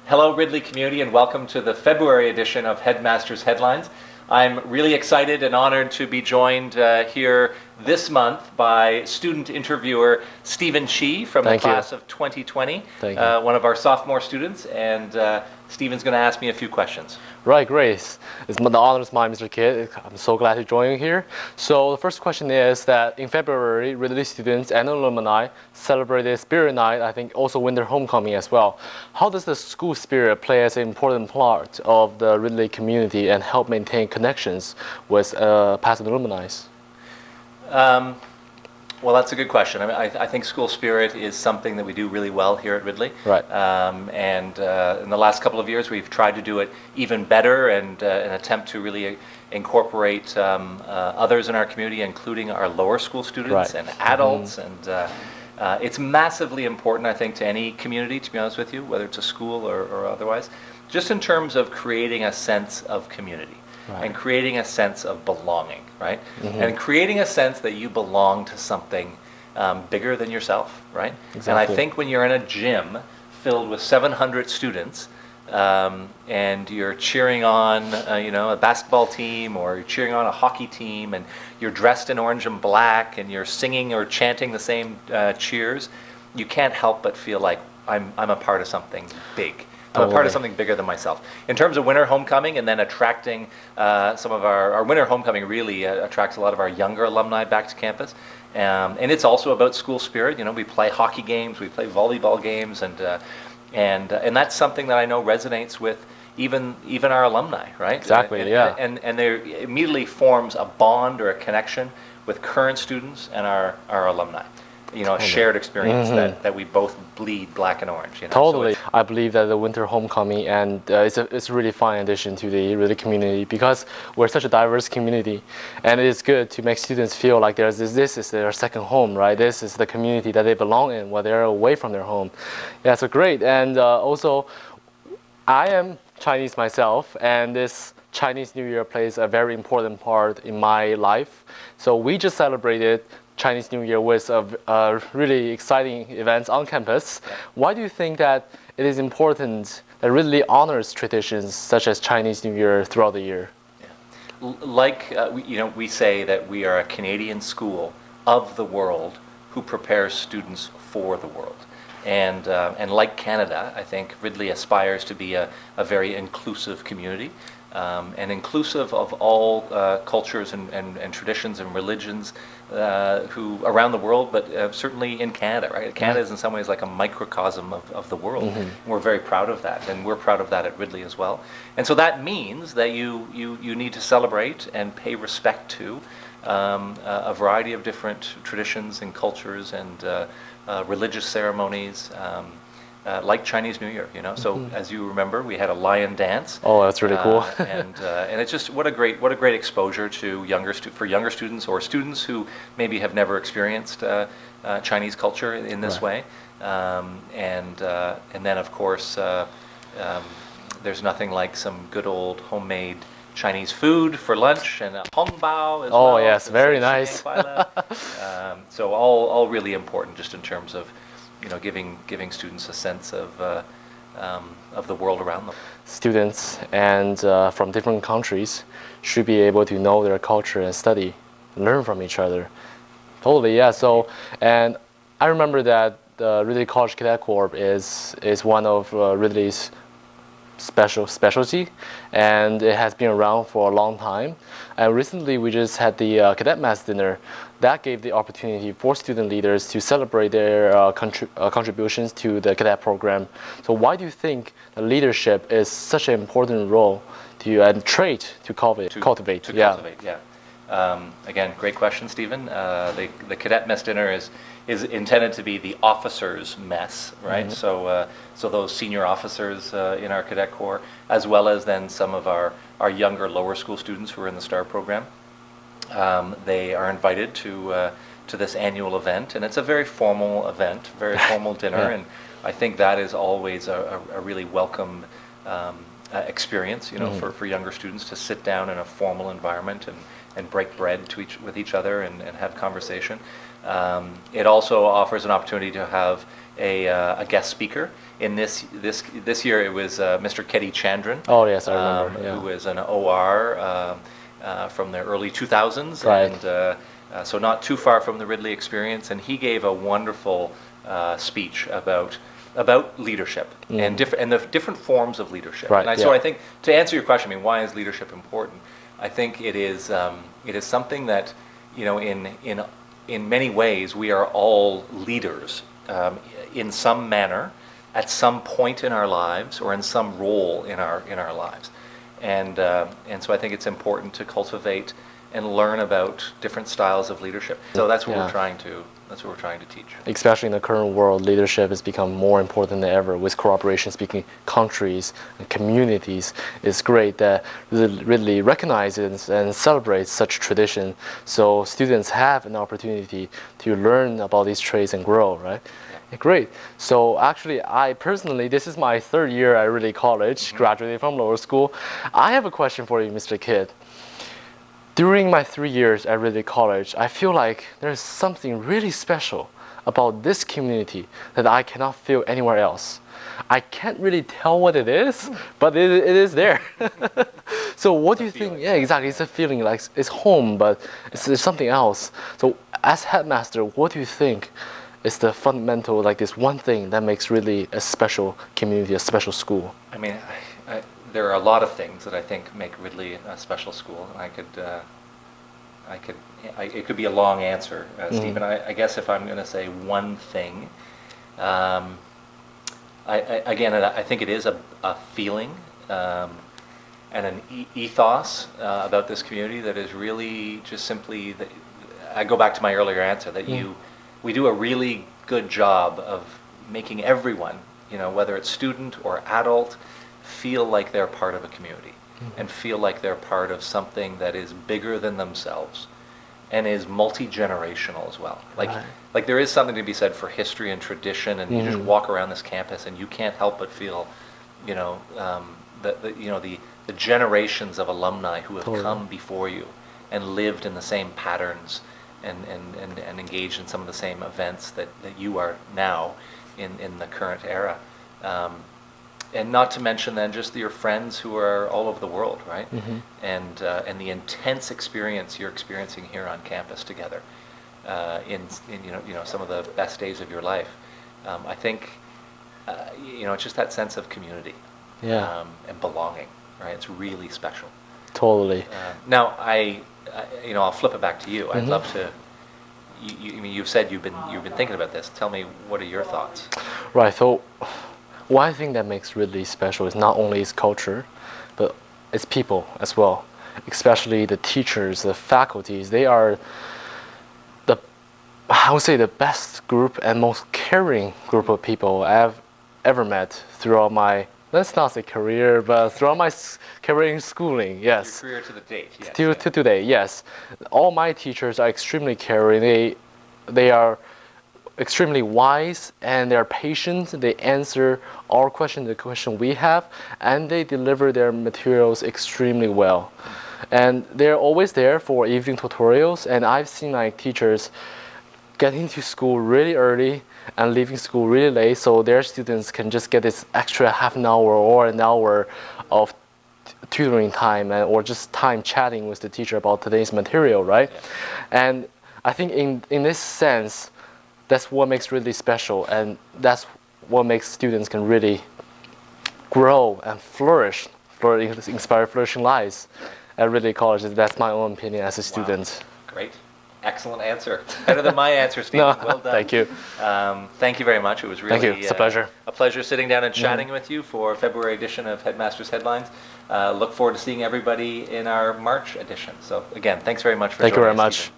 Hello, Ridley community, and welcome to the February edition of Headmaster's Headlines. I'm really excited and honored to be joined here this month by student interviewer Stephen Chi from the class of 2020, one of our sophomore students, and Stephen's going to ask me a few questions. Right, great. The honor is mine, Mr. Kidd. I'm so glad to join you here. So the first question is that in February, Ridley students and alumni celebrated Spirit Night, I think also winter homecoming as well. How does the school spirit play as an important part of the Ridley community and help maintain connections with past alumni? Well, that's a good question. I mean, I think school spirit is something that we do really well here at Ridley. Right. And in the last couple of years, we've tried to do it even better and an attempt to really incorporate others in our community, including our lower school students and adults. And it's massively important, I think, to any community, to be honest with you, whether it's a school or otherwise, just in terms of creating a sense of community. And creating a sense of belonging, right? And creating a sense that you belong to something bigger than yourself, right? Exactly. And I think when you're in a gym filled with 700 students and you're cheering on, a basketball team, or you're cheering on a hockey team, and you're dressed in orange and black, and you're singing or chanting the same cheers, you can't help but feel like I'm a part of something big. I'm a part of something bigger than myself. In terms of winter homecoming and then attracting some of our winter homecoming really attracts a lot of our younger alumni back to campus. And it's also about school spirit. We play hockey games, we play volleyball games, and that's something that I know resonates with even our alumni, right? Exactly, And there immediately forms a bond or a connection with current students and our alumni. A shared experience that we both bleed black and orange. Totally. So I believe that the winter homecoming and it's a really fun addition to the Ridley community because we're such a diverse community, and it is good to make students feel like this is their second home, right? This is the community that they belong in while they're away from their home. Yeah, so great. And also, I am Chinese myself, and this Chinese New Year plays a very important part in my life. So we just celebrated Chinese New Year with really exciting events on campus. Why do you think that it is important that Ridley honors traditions such as Chinese New Year throughout the year? Like we say that we are a Canadian school of the world who prepares students for the world. And like Canada, I think Ridley aspires to be a very inclusive community. And inclusive of all cultures and traditions and religions who around the world, but certainly in Canada, right? Canada is in some ways like a microcosm of the world. And we're very proud of that, and we're proud of that at Ridley as well. And so that means that you need to celebrate and pay respect to a variety of different traditions and cultures and religious ceremonies. Like Chinese New Year, So as you remember, we had a lion dance. Oh, that's really cool. and it's just what a great exposure to for younger students or students who maybe have never experienced Chinese culture in this way. And then of course there's nothing like some good old homemade Chinese food for lunch and a hongbao as well. Oh yes, very nice. So all really important just in terms of giving students a sense of the world around them. Students and from different countries should be able to know their culture and study, learn from each other. Totally, yeah. So, and I remember that the Ridley College Cadet Corps is one of Ridley's specialty, and it has been around for a long time. And recently we just had the cadet mass dinner that gave the opportunity for student leaders to celebrate their contributions to the cadet program. So why do you think the leadership is such an important role and trait to cultivate? Again, great question, Stephen. The cadet mess dinner is intended to be the officers' mess, right? So those senior officers in our cadet corps, as well as then some of our younger lower school students who are in the STAR program, they are invited to this annual event, and it's a very formal event, very formal dinner, and I think that is always a really welcome experience, for younger students to sit down in a formal environment and break bread with each other and have conversation. It also offers an opportunity to have a guest speaker. In this year, it was Mr. Keddy Chandran. Oh yes, I remember. Yeah. Who was an OR from the early 2000s, Right. and so not too far from the Ridley experience. And he gave a wonderful speech about leadership and the different forms of leadership. Right, And so I think, to answer your question, I mean, why is leadership important? I think it is something that, in many ways we are all leaders in some manner, at some point in our lives, or in some role in our lives, and so I think it's important to cultivate and learn about different styles of leadership. So that's what we're trying to teach. Especially in the current world, leadership has become more important than ever. With cooperation speaking countries and communities, it's great that really recognizes and celebrates such tradition, so students have an opportunity to learn about these traits and grow, right? Yeah. Great. So actually, I personally, this is my third year at Ridley College, graduating from lower school. I have a question for you, Mr. Kidd. During my 3 years at Ridley College, I feel like there's something really special about this community that I cannot feel anywhere else. I can't really tell what it is, but it is there. So what do you think? Yeah, exactly. It's a feeling like it's home, but it's something else. So as headmaster, what do you think is the fundamental, like this one thing that makes Ridley a special community, a special school? I mean, there are a lot of things that I think make Ridley a special school. It could be a long answer, Stephen. I guess if I'm going to say one thing, I think it is a feeling and an ethos about this community that is really just simply that. I go back to my earlier answer that we do a really good job of making everyone, whether it's student or adult, feel like they're part of a community and feel like they're part of something that is bigger than themselves and is multi-generational as well. Like there is something to be said for history and tradition, and you just walk around this campus and you can't help but feel, the generations of alumni who have come before you and lived in the same patterns and engaged in some of the same events that you are now in the current era. And not to mention then just your friends who are all over the world, right? And the intense experience you're experiencing here on campus together, in some of the best days of your life. I think it's just that sense of community, and belonging, right? It's really special. Totally. Now I'll flip it back to you. I'd love to. You've said you've been thinking about this. Tell me, what are your thoughts? Right. So, one thing that makes Ridley special is not only its culture, but its people as well. Especially the teachers, the faculties. They are I would say the best group and most caring group of people I've ever met throughout my, let's not say career, but throughout my career in schooling. Yes. Your career to the date. Yes. To today, yes. All my teachers are extremely caring. They are extremely wise, and they are patient. They answer our question, the question we have, and they deliver their materials extremely well. And they're always there for evening tutorials, and I've seen like teachers getting to school really early and leaving school really late, so their students can just get this extra half an hour or an hour of tutoring time, or just time chatting with the teacher about today's material, right? Yeah. And I think in this sense, that's what makes Ridley special, and that's what makes students can really grow and flourish, inspire flourishing lives at Ridley College. That's my own opinion as a student. Wow. Great. Excellent answer. Better than my answer, Stephen. No, well done. Thank you. Thank you very much. It was really thank you. It's a pleasure. A pleasure sitting down and chatting with you for February edition of Headmaster's Headlines. Look forward to seeing everybody in our March edition. So again, thanks very much for joining us. Thank you very much. Stephen.